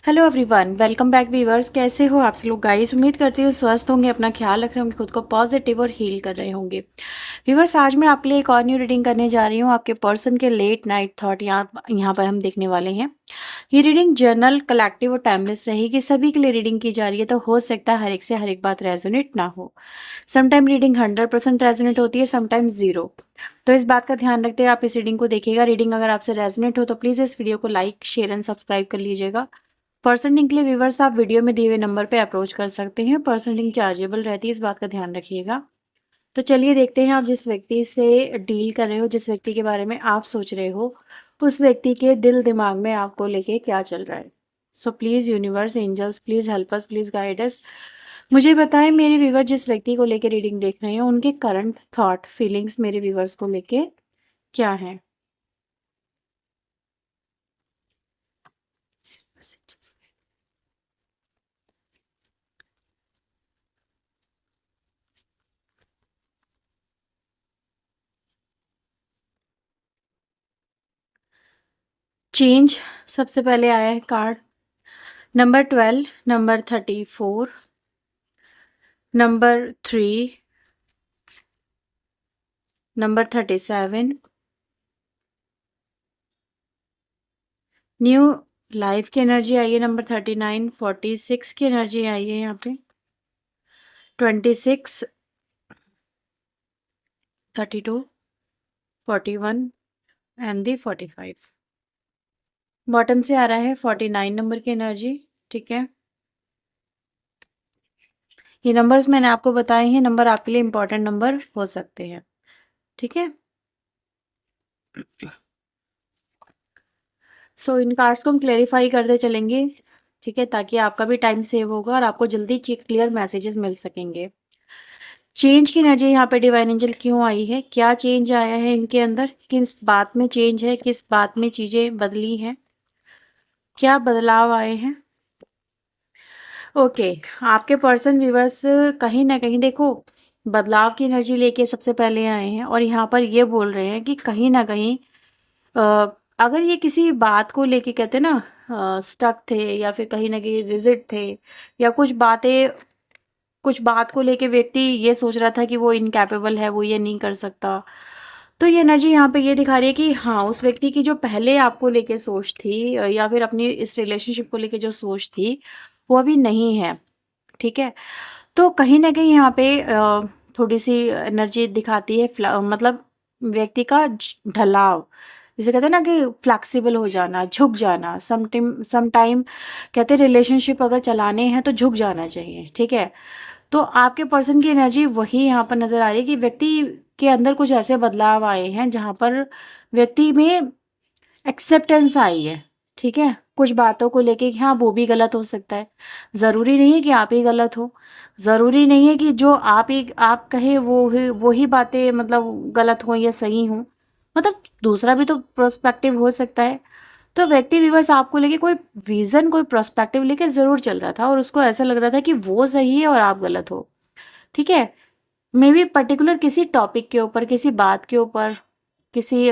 Hello everyone, welcome back viewers. कैसे हो आप सब लोग गाइस? उम्मीद करती हूँ स्वस्थ होंगे, अपना ख्याल रख रहे होंगे, खुद को पॉजिटिव और हील कर रहे होंगे। व्यूअर्स, आज मैं आपके लिए एक और न्यू रीडिंग करने जा रही हूँ। आपके पर्सन के लेट नाइट थॉट यहाँ पर हम देखने वाले हैं। ये रीडिंग जर्नल, कलेक्टिव और टाइमलेस रहेगी। सभी के लिए रीडिंग की जा रही है, तो हो सकता है हर एक से हर एक बात रेजोनेट ना हो। समटाइम रीडिंग 100% रेजोनेट होती है, समटाइम जीरो। तो इस बात का ध्यान रखते हुए आप इस रीडिंग को देखिएगा। रीडिंग अगर आपसे रेजोनेट हो तो प्लीज़ इस वीडियो को लाइक, शेयर एंड सब्सक्राइब कर लीजिएगा। पर्सन के लिए व्यूवर्स आप वीडियो में दिए हुए नंबर पे अप्रोच कर सकते हैं। पर्सन चार्जेबल रहती है, इस बात का ध्यान रखिएगा। तो चलिए देखते हैं, आप जिस व्यक्ति से डील कर रहे हो, जिस व्यक्ति के बारे में आप सोच रहे हो, उस व्यक्ति के दिल दिमाग में आपको लेके क्या चल रहा है। So please universe, angels, please help us, please guide us. मुझे बताएं मेरे व्यूवर जिस व्यक्ति को लेके रीडिंग देख रहे हैं, उनके करंट थॉट फीलिंग्स मेरे व्यूवर्स को लेके क्या है। चेंज सबसे पहले आया है card. Number 12, number 34, number 3, number 37, new life की एनर्जी आई है। नंबर 39, 46 की एनर्जी आई है यहाँ पे। 26, 32, 41 एंड दी 45। बॉटम से आ रहा है 49 नंबर की एनर्जी। ठीक है, ये नंबर्स मैंने आपको बताए हैं, नंबर आपके लिए इंपॉर्टेंट नंबर हो सकते हैं। ठीक है, सो इन कार्ड्स को हम क्लेरिफाई करते चलेंगे। ठीक है, ताकि आपका भी टाइम सेव होगा और आपको जल्दी क्लियर मैसेजेस मिल सकेंगे। चेंज की एनर्जी यहाँ पे डिवाइन एंजल क्यों आई है, क्या चेंज आया है इनके अंदर, किस बात में चेंज है, किस बात में चीजें बदली हैं, क्या बदलाव आए हैं। ओके, आपके पर्सन व्यूवर्स कहीं ना कहीं देखो बदलाव की एनर्जी लेके सबसे पहले आए हैं और यहाँ पर ये बोल रहे हैं कि कहीं ना कहीं अ, अगर ये किसी बात को लेके कहते ना स्टक थे, या फिर कहीं ना कहीं रिजिड थे, या कुछ बात को लेके व्यक्ति ये सोच रहा था कि वो इनकैपेबल है, वो ये नहीं कर सकता। तो ये एनर्जी यहाँ पे ये दिखा रही है कि हाँ, उस व्यक्ति की जो पहले आपको लेके सोच थी या फिर अपनी इस रिलेशनशिप को लेके जो सोच थी, वो अभी नहीं है। ठीक है, तो कहीं न कहीं यहाँ पे थोड़ी-सी एनर्जी दिखाती है मतलब व्यक्ति का ढलाव। जिसे कहते हैं ना कि फ्लेक्सिबल हो जाना, झुक जाना। सम टाइम कहते हैं रिलेशनशिप अगर चलाने हैं तो झुक जाना चाहिए। ठीक है? तो आपके पर्सन की एनर्जी वही यहाँ पर नज़र आ रही है कि व्यक्ति के अंदर कुछ ऐसे बदलाव आए हैं जहाँ पर व्यक्ति में एक्सेप्टेंस आई है। ठीक है? कुछ बातों को लेके कि हाँ, वो भी गलत हो सकता है। ज़रूरी नहीं है कि आप ही गलत हो। ज़रूरी नहीं है कि जो आप कहें वो ही बातें मतलब गलत हों या सही हों। मतलब दूसरा भी तो पर्सपेक्टिव हो सकता है। तो व्यक्ति व्यूअर्स आपको लेके कोई विज़न, कोई पर्सपेक्टिव लेके ज़रूर चल रहा था और उसको ऐसा लग रहा था कि वो सही है और आप गलत हो। ठीक है? मेबी पर्टिकुलर किसी टॉपिक के ऊपर, किसी बात के ऊपर, किसी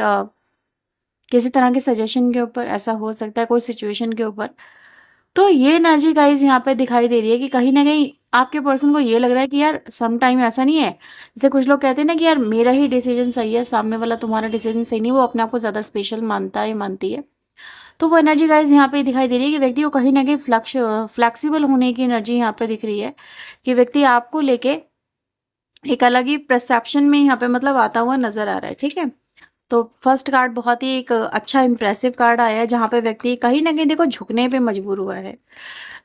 किसी तरह के सजेशन के ऊपर ऐसा हो सकता है, कोई सिचुएशन के ऊपर। तो ये एनर्जी गाइज़ यहाँ पे दिखाई दे रही है कि कहीं न कहीं आपके पर्सन को ये लग रहा है कि यार सम टाइम ऐसा नहीं है, जैसे कुछ लोग कहते हैं ना कि यार मेरा ही डिसीज़न सही है, सामने वाला तुम्हारा डिसीज़न सही नहीं है, वो अपने आप को ज़्यादा स्पेशल मानता है, मानती है। तो वो एनर्जी गाइज़ यहाँ पे दिखाई दे रही है कि व्यक्ति को कहीं न कहीं फ्लेक्सिबल होने की एनर्जी यहाँ पे दिख रही है, कि व्यक्ति आपको लेके एक अलग ही परसेप्शन में यहाँ पे मतलब आता हुआ नज़र आ रहा है। ठीक है? तो फर्स्ट कार्ड बहुत ही एक अच्छा इम्प्रेसिव कार्ड आया है, जहाँ पे व्यक्ति कहीं न कहीं देखो झुकने पे मजबूर हुआ है।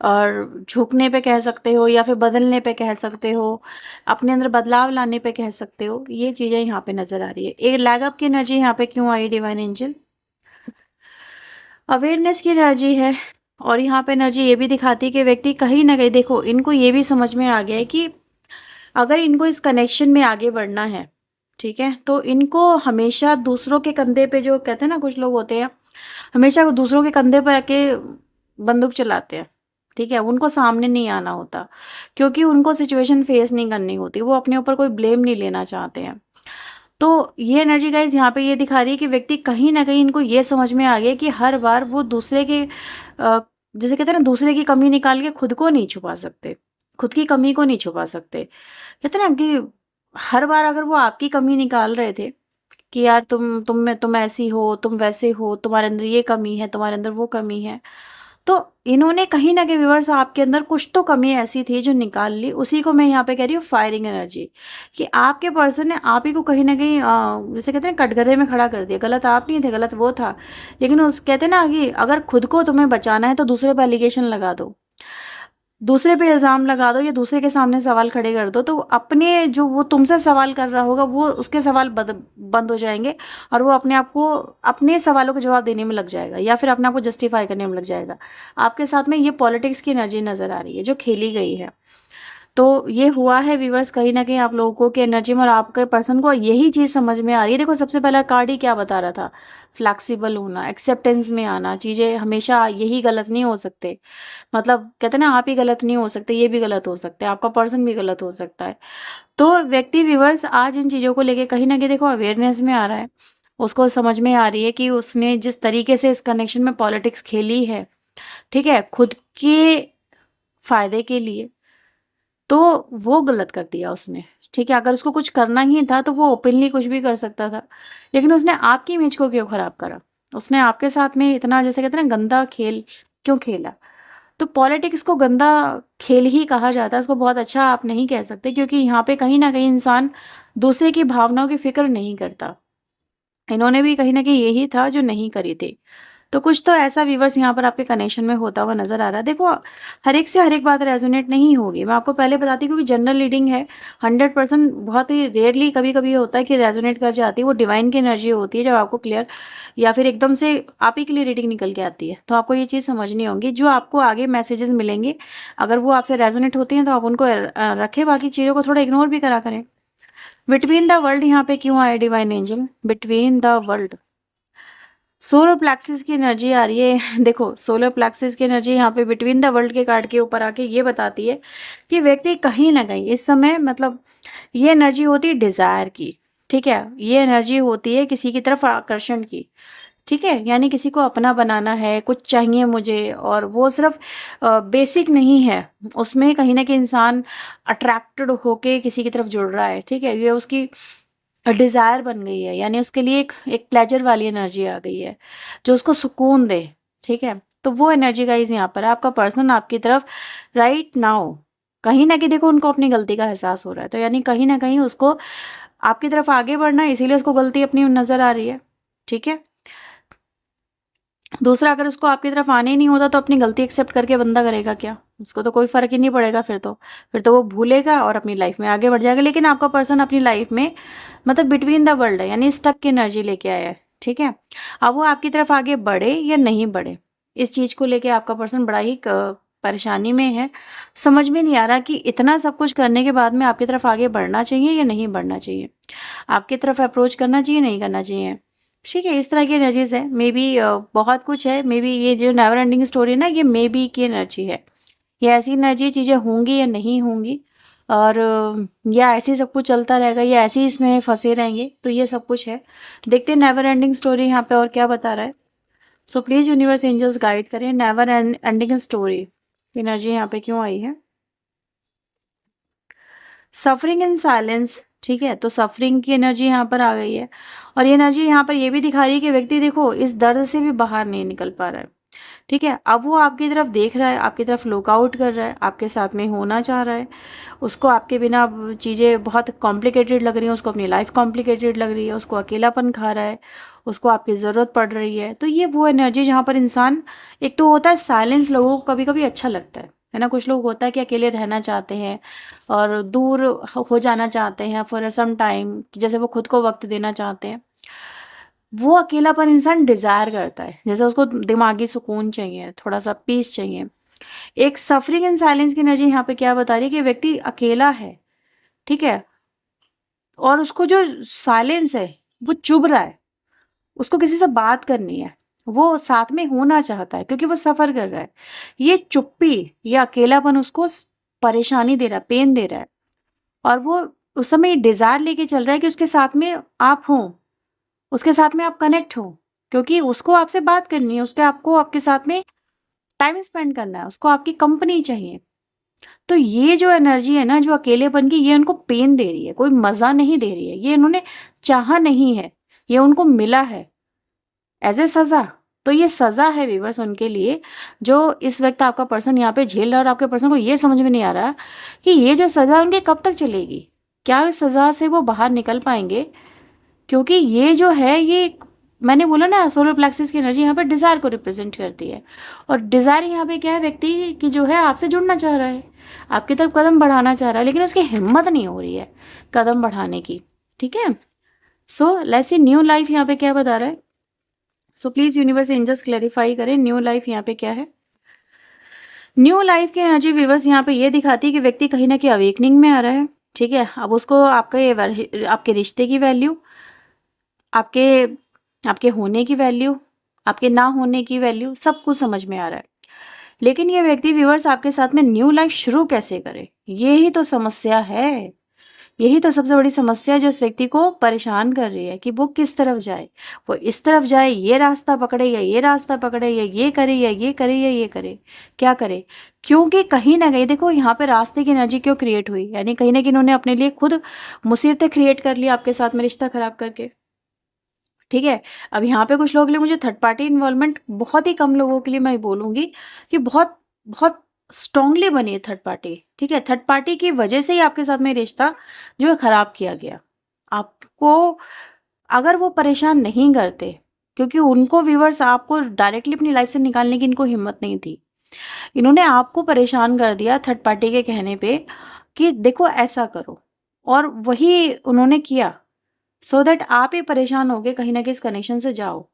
और झुकने पे कह सकते हो या फिर बदलने पे कह सकते हो, अपने अंदर बदलाव लाने पे कह सकते हो, ये चीज़ें यहाँ पे नज़र आ रही है। एक लैग अप की एनर्जी यहाँ पे क्यों आई डिवाइन एंजल? अवेयरनेस की एनर्जी है और यहाँ पे एनर्जी ये भी दिखाती है कि व्यक्ति कहीं न कहीं देखो इनको ये भी समझ में आ गया है कि अगर इनको इस कनेक्शन में आगे बढ़ना है, ठीक है? तो इनको हमेशा दूसरों के कंधे पे, जो कहते हैं ना कुछ लोग होते हैं, हमेशा वो दूसरों के कंधे पर रख के बंदूक चलाते हैं, ठीक है? उनको सामने नहीं आना होता, क्योंकि उनको सिचुएशन फेस नहीं करनी होती, वो अपने ऊपर कोई ब्लेम नहीं लेना चाहते हैं। तो ये एनर्जी गाइज़ यहाँ पे ये दिखा रही है कि व्यक्ति कहीं न कहीं इनको ये समझ में आ गया कि हर बार वो दूसरे के जिसे कहते हैं ना, दूसरे की कमी निकाल के खुद को नहीं छुपा सकते, खुद की कमी को नहीं छुपा सकते। कहते हैं ना कि हर बार अगर वो आपकी कमी निकाल रहे थे कि यार तुम में तुम ऐसी हो, तुम वैसे हो, तुम्हारे अंदर ये कमी है, तुम्हारे अंदर वो कमी है। तो इन्होंने कहीं न कहीं व्यूअर्स आपके अंदर कुछ तो कमी ऐसी थी जो निकाल ली, उसी को मैं यहाँ पे कह रही हूँ फायरिंग एनर्जी, कि आपके पर्सन ने आप ही को कहीं न कहीं जिसे कहते हैं कटघरे में खड़ा कर दिया। गलत आप नहीं थे, गलत वो था। लेकिन उस कहते हैं ना कि अगर खुद को तुम्हें बचाना है तो दूसरे पे एलिगेशन लगा दो। दूसरे पे इल्ज़ाम लगा दो या दूसरे के सामने सवाल खड़े कर दो, तो अपने जो वो तुमसे सवाल कर रहा होगा, वो उसके सवाल बंद हो जाएँगे और वो अपने आप को अपने सवालों के जवाब देने में लग जाएगा या फिर अपने आप को जस्टिफ़ाई करने में लग जाएगा। आपके साथ में ये पॉलिटिक्स की एनर्जी नज़र आ रही है, जो खेली गई है। तो ये हुआ है व्यूअर्स कहीं न कहीं आप लोगों की एनर्जी में, और आपके पर्सन को यही चीज़ समझ में आ रही है। देखो, सबसे पहला कार्ड ही क्या बता रहा था? फ्लेक्सिबल होना, एक्सेप्टेंस में आना, चीज़ें हमेशा यही गलत नहीं हो सकते। मतलब कहते हैं ना, आप ही गलत नहीं हो सकते, ये भी गलत हो सकते हैं, आपका पर्सन भी गलत हो सकता है। तो व्यक्ति व्यूअर्स आज इन चीज़ों को लेके कहीं न कहीं देखो अवेयरनेस में आ रहा है। उसको समझ में आ रही है कि उसने जिस तरीके से इस कनेक्शन में पॉलिटिक्स खेली है, ठीक है? खुद के फ़ायदे के लिए, तो वो गलत कर दिया उसने, ठीक है? अगर उसको कुछ करना ही था तो वो ओपनली कुछ भी कर सकता था। लेकिन उसने आपकी इमेज को क्यों खराब करा? उसने आपके साथ में इतना, जैसे कहते हैं ना, गंदा खेल क्यों खेला? तो पॉलिटिक्स को गंदा खेल ही कहा जाता है, इसको बहुत अच्छा आप नहीं कह सकते, क्योंकि यहाँ पे कहीं न कहीं इंसान दूसरे की भावनाओं की फ़िक्र नहीं करता। इन्होंने भी कहीं न कहीं यही था जो नहीं करी थी। तो कुछ तो ऐसा व्यूअर्स यहाँ पर आपके कनेक्शन में होता हुआ नज़र आ रहा है। देखो, हर एक से हर एक बात रेज़ोनेट नहीं होगी। मैं आपको पहले बताती हूँ, क्योंकि जनरल रीडिंग है, 100% बहुत ही रेयरली कभी-कभी होता है कि रेज़ोनेट कर जाती है। वो डिवाइन की एनर्जी होती है जब आपको क्लियर या फिर एकदम से आप ही के लिए रीडिंग निकल के आती है। तो आपको ये चीज़ समझनी होगी, जो आपको आगे मैसेजेस मिलेंगे, अगर वो आपसे रेज़ोनेट होती हैं तो आप उनको रखें, बाकी चीज़ों को थोड़ा इग्नोर भी करा करें। बिटवीन द वर्ल्ड यहाँ पे क्यों आया divine angel? Between the world, solar plexus की एनर्जी आ रही है। देखो, सोलर प्लेक्सिस की एनर्जी यहाँ पे बिटवीन द वर्ल्ड के कार्ड के ऊपर आके ये बताती है कि व्यक्ति कहीं ना कहीं इस समय, मतलब ये एनर्जी होती है डिजायर की, ठीक है? ये एनर्जी होती है किसी की तरफ आकर्षण की, ठीक है? यानी किसी को अपना बनाना है, कुछ चाहिए मुझे, और वो सिर्फ बेसिक नहीं है, उसमें कहीं ना कहीं इंसान अट्रैक्टेड होके किसी की तरफ जुड़ रहा है, ठीक है? ये उसकी डिज़ायर बन गई है, यानी उसके लिए एक एक प्लेजर वाली एनर्जी आ गई है, जो उसको सुकून दे, ठीक है? तो वो एनर्जी गाइज़ यहाँ पर है। आपका पर्सन आपकी तरफ राइट नाउ कहीं न कहीं, देखो, उनको अपनी गलती का एहसास हो रहा है, तो यानी कहीं न कहीं उसको आपकी तरफ आगे बढ़ना है, इसीलिए उसको गलती अपनी नज़र आ रही है, ठीक है? दूसरा, अगर उसको आपकी तरफ आने ही नहीं होता तो अपनी गलती एक्सेप्ट करके बंदा करेगा क्या? उसको तो कोई फ़र्क ही नहीं पड़ेगा फिर तो वो भूलेगा और अपनी लाइफ़ में आगे बढ़ जाएगा। लेकिन आपका पर्सन अपनी लाइफ़ में, मतलब बिटवीन द वर्ल्ड है, यानी स्टक की एनर्जी लेके आया है, ठीक है? अब वो आपकी तरफ आगे बढ़े या नहीं बढ़े, इस चीज़ को लेके आपका पर्सन बड़ा ही परेशानी में है। समझ में नहीं आ रहा कि इतना सब कुछ करने के बाद में आपकी तरफ आगे बढ़ना चाहिए या नहीं बढ़ना चाहिए? आपकी तरफ अप्रोच करना चाहिए, नहीं करना चाहिए? ठीक है, इस तरह की एनर्जीज़ है। मे बी बहुत कुछ है, मे बी ये जो नेवर एंडिंग स्टोरी है ना, ये मे बी की एनर्जी है। ये ऐसी एनर्जी, चीज़ें होंगी या नहीं होंगी, और या ऐसे ही सब कुछ चलता रहेगा, या ऐसे ही इसमें फँसे रहेंगे, तो ये सब कुछ है। देखते हैं नेवर एंडिंग स्टोरी यहाँ पे और क्या बता रहा है। So please universe angels guide करें, नेवर एंडिंग स्टोरी एनर्जी यहाँ पे क्यों आई है? सफरिंग इन साइलेंस, ठीक है? तो सफरिंग की एनर्जी यहाँ पर आ गई है, और ये एनर्जी यहाँ पर ये भी दिखा रही है कि व्यक्ति, देखो, इस दर्द से भी बाहर नहीं निकल पा रहा है, ठीक है? अब वो आपकी तरफ देख रहा है, आपकी तरफ लुक आउट कर रहा है, आपके साथ में होना चाह रहा है। उसको आपके बिना अब चीज़ें बहुत कॉम्प्लिकेटेड लग रही हैं, उसको अपनी लाइफ कॉम्प्लिकेटेड लग रही है, उसको अकेलापन खा रहा है, उसको आपकी ज़रूरत पड़ रही है। तो ये वो एनर्जी जहाँ पर इंसान, एक तो होता है साइलेंस, लोगों को कभी-कभी अच्छा लगता है ना? कुछ लोग होता है कि अकेले रहना चाहते हैं और दूर हो जाना चाहते हैं फॉर सम टाइम, जैसे वो खुद को वक़्त देना चाहते हैं। वो अकेलापन इंसान डिज़ायर करता है, जैसे उसको दिमागी सुकून चाहिए, थोड़ा-सा पीस चाहिए। एक सफरिंग इन साइलेंस की एनर्जी यहाँ पे क्या बता रही है कि व्यक्ति अकेला है, ठीक है? और उसको जो साइलेंस है, वो चुभ रहा है, उसको किसी से बात करनी है, वो साथ में होना चाहता है क्योंकि वो सफ़र कर रहा है। ये चुप्पी या अकेलापन उसको परेशानी दे रहा है, पेन दे रहा है, और वो उस समय डिज़ायर लेके चल रहा है कि उसके साथ में आप हों, उसके साथ में आप कनेक्ट हो, क्योंकि उसको आपसे बात करनी है, उसके आपको आपके साथ में टाइम स्पेंड करना है, उसको आपकी कंपनी चाहिए। तो ये जो एनर्जी है ना, जो अकेलेपन की, ये उनको पेन दे रही है, कोई मज़ा नहीं दे रही है, ये इन्होंने चाहा नहीं है, ये उनको मिला है एज़ ए सज़ा। तो ये सज़ा है व्यूअर्स उनके लिए, जो इस वक़्त आपका पर्सन यहाँ पे झेल रहा है और आपके पर्सन को ये समझ में नहीं आ रहा कि ये जो सज़ा उनकी कब तक चलेगी? क्या इस सज़ा से वो बाहर निकल पाएँगे? क्योंकि ये जो है, ये मैंने बोला ना, सोलर प्लेक्सिस की एनर्जी यहाँ पे डिज़ायर को रिप्रेजेंट करती है। और डिज़ायर यहाँ पे क्या है, व्यक्ति की जो है आपसे जुड़ना चाह रहा है, आपकी तरफ कदम बढ़ाना चाह रहा है, लेकिन उसकी हिम्मत नहीं हो रही है कदम बढ़ाने की। ठीक है, so let's see new life यहाँ पे क्या बता रहा है। So please universe angels clarify करें न्यू लाइफ यहाँ पे क्या है। न्यू लाइफ की एनर्जी व्यूवर्स यहाँ पे ये दिखाती है कि व्यक्ति कहीं ना कहीं अवेकनिंग में आ रहा है। ठीक है, अब उसको आपके रिश्ते की वैल्यू, आपके आपके होने की वैल्यू, आपके ना होने की वैल्यू, सब कुछ समझ में आ रहा है। लेकिन ये व्यक्ति व्यूअर्स आपके साथ में न्यू लाइफ शुरू कैसे करे, ये ही तो समस्या है। यही तो सबसे बड़ी समस्या है जो इस व्यक्ति को परेशान कर रही है कि वो किस तरफ जाए। वो इस तरफ जाए, ये रास्ता पकड़े, या ये रास्ता पकड़े, या ये करे, या ये करे, या ये करे, क्या करे? क्योंकि कहीं ना कहीं देखो, यहाँ पे रास्ते की एनर्जी क्यों क्रिएट हुई, यानी कहीं ना कहीं इन्होंने अपने लिए खुद मुसीबतें क्रिएट कर ली आपके साथ में रिश्ता खराब करके। ठीक है, अब यहाँ पे कुछ लोगों के लिए मुझे थर्ड पार्टी इन्वॉल्वमेंट, बहुत ही कम लोगों के लिए मैं बोलूँगी कि बहुत बहुत स्ट्रांगली बनी है थर्ड पार्टी। ठीक है, थर्ड पार्टी की वजह से ही आपके साथ में रिश्ता जो है खराब किया गया। आपको अगर वो परेशान नहीं करते, क्योंकि उनको व्यूअर्स आपको डायरेक्टली अपनी लाइफ से निकालने की इनको हिम्मत नहीं थी, इन्होंने आपको परेशान कर दिया थर्ड पार्टी के कहने पे कि देखो ऐसा करो, और वही उन्होंने किया सो दैट आप ही परेशान हो गए, कहीं ना कहीं इस कनेक्शन से जाओ।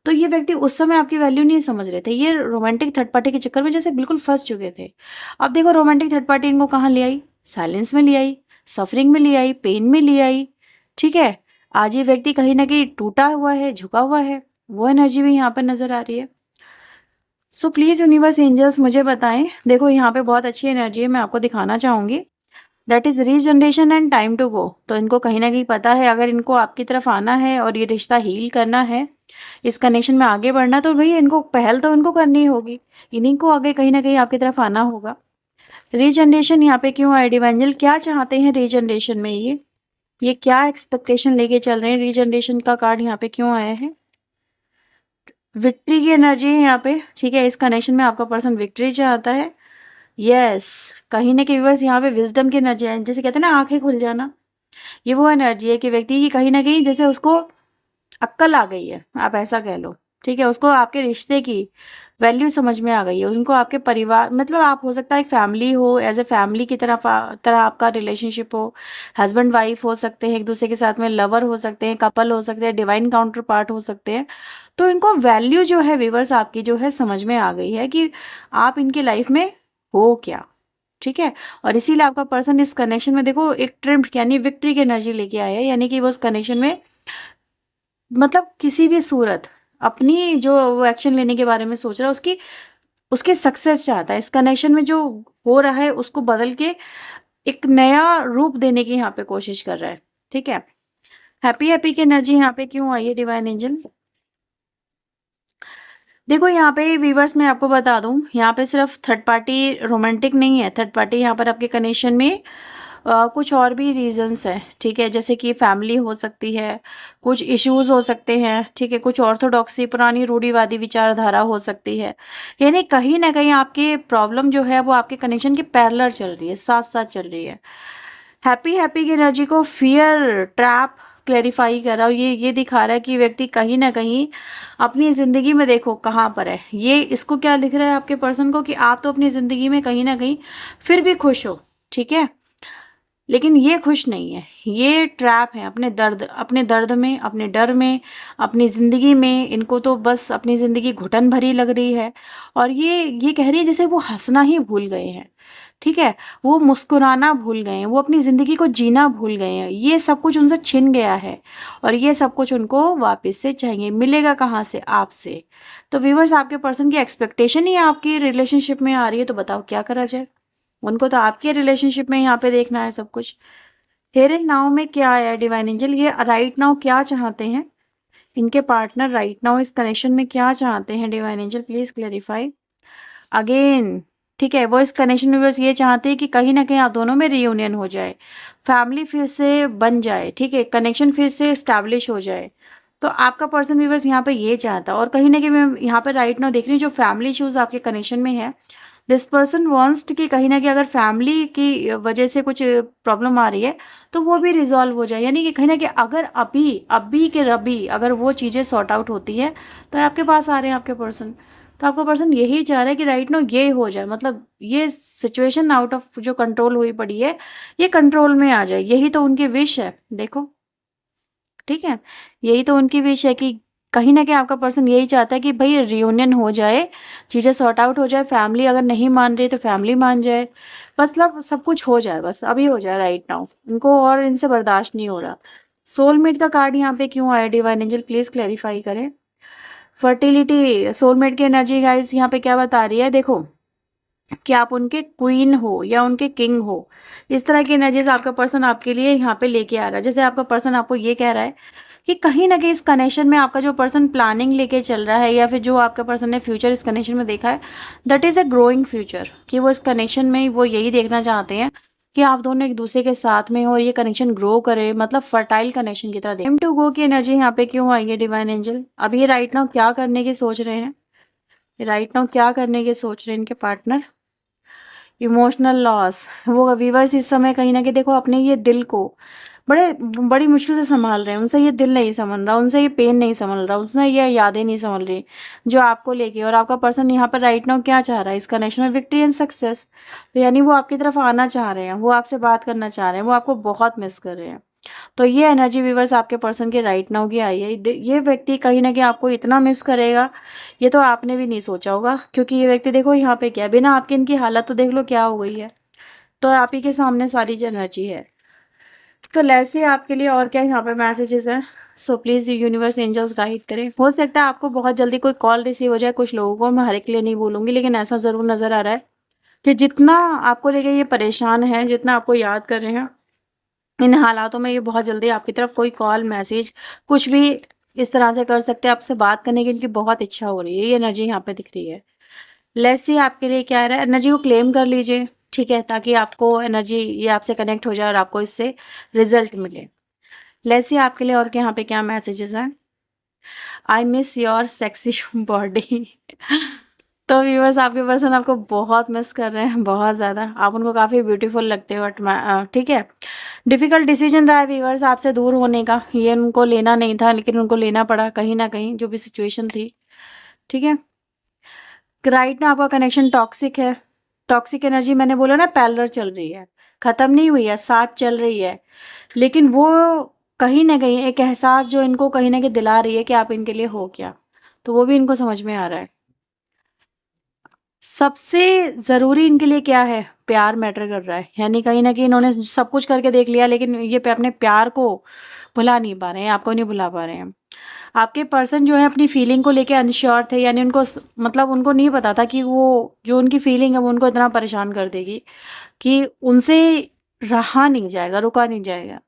तो ये व्यक्ति उस समय आपकी वैल्यू नहीं समझ रहे थे, ये रोमांटिक थर्ड पार्टी के चक्कर में जैसे बिल्कुल फंस चुके थे। अब देखो, रोमांटिक थर्ड पार्टी इनको कहाँ ले आई? साइलेंस में ले आई, सफरिंग में ले आई, पेन में ले आई। ठीक है, आज ये व्यक्ति कहीं ना कहीं टूटा हुआ है, झुका हुआ है, वो एनर्जी भी यहाँ पर नजर आ रही है। सो प्लीज यूनिवर्स एंजल्स मुझे बताएं। देखो, यहाँ पे बहुत अच्छी एनर्जी है, मैं आपको दिखाना चाहूंगी। That is regeneration and time to go. तो इनको कहीं ना कहीं पता है, अगर इनको आपकी तरफ आना है और ये रिश्ता हील करना है, इस कनेक्शन में आगे बढ़ना, तो भाई इनको पहल तो इनको करनी होगी, इन्हीं को आगे कहीं ना कहीं आपकी तरफ आना होगा। रीजनरेशन यहाँ पे क्यों आए? डिवाइन एंजल क्या चाहते हैं रीजनरेशन में? ये क्या एक्सपेक्टेशन लेके चल रहे हैं? रीजनरेशन का कार्ड यहाँ पे क्यों आया है? विक्ट्री की एनर्जी है यहाँ पे। ठीक है, इस कनेक्शन में आपका पर्सन विक्ट्री चाहता है। यस, कहीं ना कहीं व्यूअर्स यहाँ पे विजडम की एनर्जी है, जैसे कहते हैं ना आंखें खुल जाना। ये वो एनर्जी है कि व्यक्ति की कहीं ना कहीं जैसे उसको अक्ल आ गई है, आप ऐसा कह लो। ठीक है, उसको आपके रिश्ते की वैल्यू समझ में आ गई है, उनको आपके परिवार, मतलब आप हो सकता है एक फैमिली हो, एज ए फैमिली की तरह आपका रिलेशनशिप हो। हस्बैंड वाइफ हो सकते हैं, एक दूसरे के साथ में लवर हो सकते हैं, कपल हो सकते हैं, डिवाइन काउंटर पार्ट हो सकते हैं। तो इनको वैल्यू जो है व्यूअर्स आपकी जो है समझ में आ गई है कि आप इनकी लाइफ में हो क्या। ठीक है, और इसीलिए आपका पर्सन इस कनेक्शन में देखो एक ट्रिम्ड यानी विक्ट्री की एनर्जी लेके आया है, यानी कि वो उस कनेक्शन में मतलब किसी भी सूरत अपनी जो वो एक्शन लेने के बारे में सोच रहा है, उसकी सक्सेस चाहता है। इस कनेक्शन में जो हो रहा है उसको बदल के एक नया रूप देने की यहाँ पे कोशिश कर रहा है। ठीक है, हैप्पी हैप्पी की एनर्जी यहाँ पे क्यों आई है डिवाइन एंजल? देखो, यहाँ पे व्यूअर्स मैं आपको बता दूं, यहाँ पे सिर्फ थर्ड पार्टी रोमांटिक नहीं है, थर्ड पार्टी यहाँ पर आपके कनेक्शन में कुछ और भी रीजंस हैं। ठीक है, जैसे कि फैमिली हो सकती है, कुछ इश्यूज हो सकते हैं। ठीक है, कुछ ऑर्थोडॉक्सी पुरानी रूढ़िवादी विचारधारा हो सकती है, यानी कहीं ना कहीं आपकी प्रॉब्लम जो है वो आपके कनेक्शन के पैरेलल चल रही है, साथ साथ चल रही है। हैप्पी हैप्पी की एनर्जी को फियर ट्रैप क्लैरिफाई कर रहा हूँ। ये दिखा रहा है कि व्यक्ति कहीं ना कहीं अपनी ज़िंदगी में देखो कहाँ पर है। ये इसको क्या लिख रहा है आपके पर्सन को कि आप तो अपनी ज़िंदगी में कहीं ना कहीं फिर भी खुश हो। ठीक है, लेकिन ये खुश नहीं है, ये ट्रैप है अपने दर्द में, अपने डर में, अपनी ज़िंदगी में। इनको तो बस अपनी ज़िंदगी घुटन भरी लग रही है, और ये कह रही है जैसे वो हंसना ही भूल गए हैं। ठीक है, वो मुस्कुराना भूल गए हैं, वो अपनी ज़िंदगी को जीना भूल गए हैं। ये सब कुछ उनसे छिन गया है, और ये सब कुछ उनको वापस से चाहिए। मिलेगा कहाँ से? आपसे। तो व्यूअर्स, आपके पर्सन की एक्सपेक्टेशन ही आपकी रिलेशनशिप में आ रही है, तो बताओ क्या करा जाए? उनको तो आपके रिलेशनशिप में यहाँ पे देखना है सब कुछ। हियर एंड नाउ में क्या है डिवाइन एंजल? ये राइट नाउ क्या चाहते हैं इनके पार्टनर? राइट नाउ इस कनेक्शन में क्या चाहते हैं divine angel? Please clarify. Again, ठीक है, वो इस कनेक्शन में व्यूअर्स ये चाहते हैं कि कहीं न कहीं आप दोनों में रियूनियन हो जाए, फैमिली फिर से बन जाए, ठीक है, कनेक्शन फिर से एस्टैब्लिश हो जाए। तो आपका पर्सन व्यूअर्स यहाँ पे ये चाहता है और कहीं न कहीं मैं यहाँ पे राइट नाउ देख रही हूँ जो फैमिली इश्यूज़ आपके कनेक्शन में है, दिस पर्सन वांट्स कि कहीं न कहीं अगर फैमिली की वजह से कुछ प्रॉब्लम आ रही है, तो वो भी रिज़ॉल्व हो जाए। यानी कि कहीं न कहीं अगर अभी के अभी अगर वो चीज़ें सॉर्ट आउट होती है, तो आपके पास आ रहे हैं आपके पर्सन। तो आपका पर्सन यही चाह रहा है कि राइट नाउ ये हो जाए, मतलब ये सिचुएशन आउट ऑफ जो कंट्रोल हुई पड़ी है, ये कंट्रोल में आ जाए। यही तो उनकी विश है, देखो, ठीक है? यही तो उनकी विश है कि कहीं न कहीं आपका पर्सन यही चाहता है कि भई रियूनियन हो जाए, चीज़ें सॉर्ट आउट हो जाए, फैमिली अगर नहीं मान रही तो फैमिली मान जाए। मतलब सब कुछ हो जाए बस, अभी हो जाए राइट नाउ। उनको और इनसे बर्दाश्त नहीं हो रहा। सोलमेट का कार्ड यहाँ पे क्यों आया डिवाइन एंजल प्लीज़ क्लैरिफाई करें। फर्टिलिटी, सोलमेट की एनर्जी गाइस यहाँ पे क्या बता रही है, देखो कि आप उनके क्वीन हो या उनके किंग हो, इस तरह की एनर्जीज आपका पर्सन आपके लिए यहाँ पे लेके आ रहा है। जैसे आपका पर्सन आपको ये कह रहा है कि कहीं ना कहीं इस कनेक्शन में आपका जो पर्सन प्लानिंग लेके चल रहा है या फिर जो आपका पर्सन ने फ्यूचर इस कनेक्शन में देखा है, that is a growing future, कि वो इस कनेक्शन में वो यही देखना चाहते हैं कि आप दोनों एक दूसरे के साथ में हो और ये कनेक्शन ग्रो करे, मतलब फर्टाइल कनेक्शन की तरह देखें। टाइम टू गो की एनर्जी यहाँ पे क्यों आई है डिवाइन एंजल, अभी ये राइट नाउ क्या करने की सोच रहे हैं, राइट नाउ क्या करने की सोच रहे हैं इनके पार्टनर। इमोशनल लॉस, वो व्यूअर्स इस समय कहीं न कहीं देखो अपने ये दिल को बड़ी मुश्किल से सँभाल रहे हैं। उनसे ये दिल नहीं संभल रहा, उनसे ये पेन नहीं संभल रहा, उनसे ये यादें नहीं संभल रही, जो आपको लेके। और आपका पर्सन यहाँ पर राइट नाउ क्या चाह रहा है इस कनेक्शन में, विक्ट्री एंड सक्सेस। तो यानी वो आपकी तरफ आना चाह रहे हैं, वो आपसे बात करना चाह रहे हैं, वो आपको बहुत मिस कर रहे हैं। तो ये एनर्जी व्यूअर्स आपके पर्सन के राइट नाउ की आई है। ये व्यक्ति कहीं न कहीं आपको इतना मिस करेगा, ये तो आपने भी नहीं सोचा होगा, क्योंकि ये व्यक्ति देखो यहाँ पे क्या है, बिना आपके इनकी हालत तो देख लो क्या हो गई है। तो आप ही के सामने सारी जो एनर्जी है। तो लेट्स आपके लिए और क्या यहाँ पे मैसेजेस हैं। So please universe angels guide करें। हो सकता है आपको बहुत जल्दी कोई कॉल रिसीव हो जाए, कुछ लोगों को, मैं हर एक के लिए नहीं बोलूँगी, लेकिन ऐसा ज़रूर नज़र आ रहा है कि जितना आपको लेके ये परेशान हैं, जितना आपको याद कर रहे हैं, इन हालातों में ये बहुत जल्दी आपकी तरफ कोई कॉल, मैसेज, कुछ भी इस तरह से कर सकते हैं। आपसे बात करने की इनकी बहुत इच्छा हो रही है, ये एनर्जी यहाँ पे दिख रही है। लेट्स सी आपके लिए क्या है, एनर्जी को क्लेम कर लीजिए, ठीक है, ताकि आपको एनर्जी ये आपसे कनेक्ट हो जाए और आपको इससे रिजल्ट मिले। लेट्स सी आपके लिए और यहाँ पे क्या मैसेजेस हैं। I miss your sexy body. तो व्यूअर्स आपके पर्सन आपको बहुत मिस कर रहे हैं, बहुत ज़्यादा। आप उनको काफ़ी ब्यूटीफुल लगते हो, ठीक है। डिफ़िकल्ट डिसीजन रहा है व्यूअर्स आपसे दूर होने का, ये उनको लेना नहीं था लेकिन उनको लेना पड़ा कहीं न कहीं, जो भी सिचुएशन थी, ठीक है। राइट ना आपका कनेक्शन टॉक्सिक है। टॉक्सिक एनर्जी मैंने बोला ना पैरेलल चल रही है, ख़त्म नहीं हुई है, साथ चल रही है। लेकिन वो कहीं न कहीं एक एहसास जो इनको कहीं न कहीं दिला रही है कि आप इनके लिए हो क्या, तो वो भी इनको समझ में आ रहा है। सबसे ज़रूरी इनके लिए क्या है? प्यार मैटर कर रहा है। यानी कहीं न कहीं इन्होंने सब कुछ करके देख लिया, लेकिन ये अपने प्यार को भुला नहीं पा रहे हैं, आपको नहीं भुला पा रहे हैं। आपके पर्सन जो है अपनी फीलिंग को लेके अनश्योर थे, यानी उनको मतलब उनको नहीं पता था कि वो जो उनकी फीलिंग है वो उनको इतना परेशान कर देगी कि उनसे रहा नहीं जाएगा, रुका नहीं जाएगा।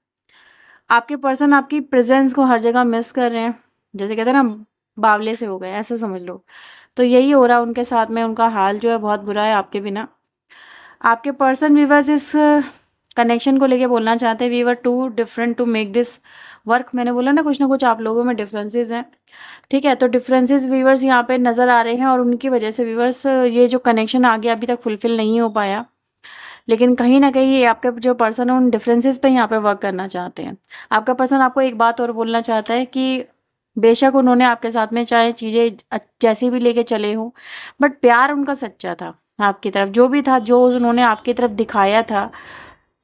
आपके पर्सन आपकी प्रेज़ेंस को हर जगह मिस कर रहे हैं। जैसे कहते हैं ना, बावले से हो गए, ऐसा समझ लो। तो यही हो रहा है उनके साथ में, उनका हाल जो है बहुत बुरा है आपके बिना। आपके पर्सन व्यूअर्स इस कनेक्शन को लेके बोलना चाहते हैं, we were too different to make this work. मैंने बोला ना कुछ आप लोगों में डिफरेंसेस हैं, ठीक है। तो डिफरेंसेस व्यूअर्स यहाँ पे नज़र आ रहे हैं और उनकी वजह से व्यूअर्स ये जो कनेक्शन आगे अभी तक फुलफिल नहीं हो पाया। लेकिन कहीं न कहीं ये आपके जो पर्सन है उन डिफरेंसेस पे यहाँ पे वर्क करना चाहते हैं। आपका पर्सन आपको एक बात और बोलना चाहता है कि बेशक उन्होंने आपके साथ में चाहे चीज़ें जैसी भी लेके चले हों, बट प्यार उनका सच्चा था आपकी तरफ। जो भी था, जो उन्होंने आपकी तरफ दिखाया था,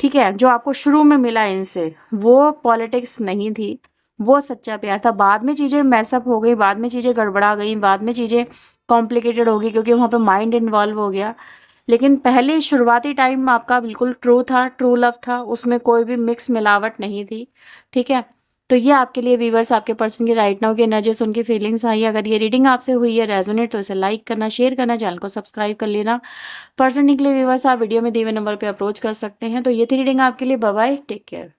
ठीक है, जो आपको शुरू में मिला इनसे, वो पॉलिटिक्स नहीं थी, वो सच्चा प्यार था। बाद में चीज़ें मैस अप हो गई, बाद में चीज़ें गड़बड़ा गई, बाद में चीज़ें कॉम्प्लिकेटेड हो गई क्योंकि वहाँ पे माइंड इन्वॉल्व हो गया। लेकिन पहले शुरुआती टाइम आपका बिल्कुल ट्रू था, ट्रू लव था, उसमें कोई भी मिक्स मिलावट नहीं थी, ठीक है। तो ये आपके लिए व्यूअर्स आपके पर्सन की राइट नाउ की एनर्जीज, उनकी फीलिंग्स आई। अगर ये रीडिंग आपसे हुई है रेजोनेट, तो इसे लाइक करना, शेयर करना, चैनल को सब्सक्राइब कर लेना। पर्सन के लिए व्यूअर्स आप वीडियो में दिए हुए नंबर पे अप्रोच कर सकते हैं। तो ये थी रीडिंग आपके लिए। Bye bye, take care.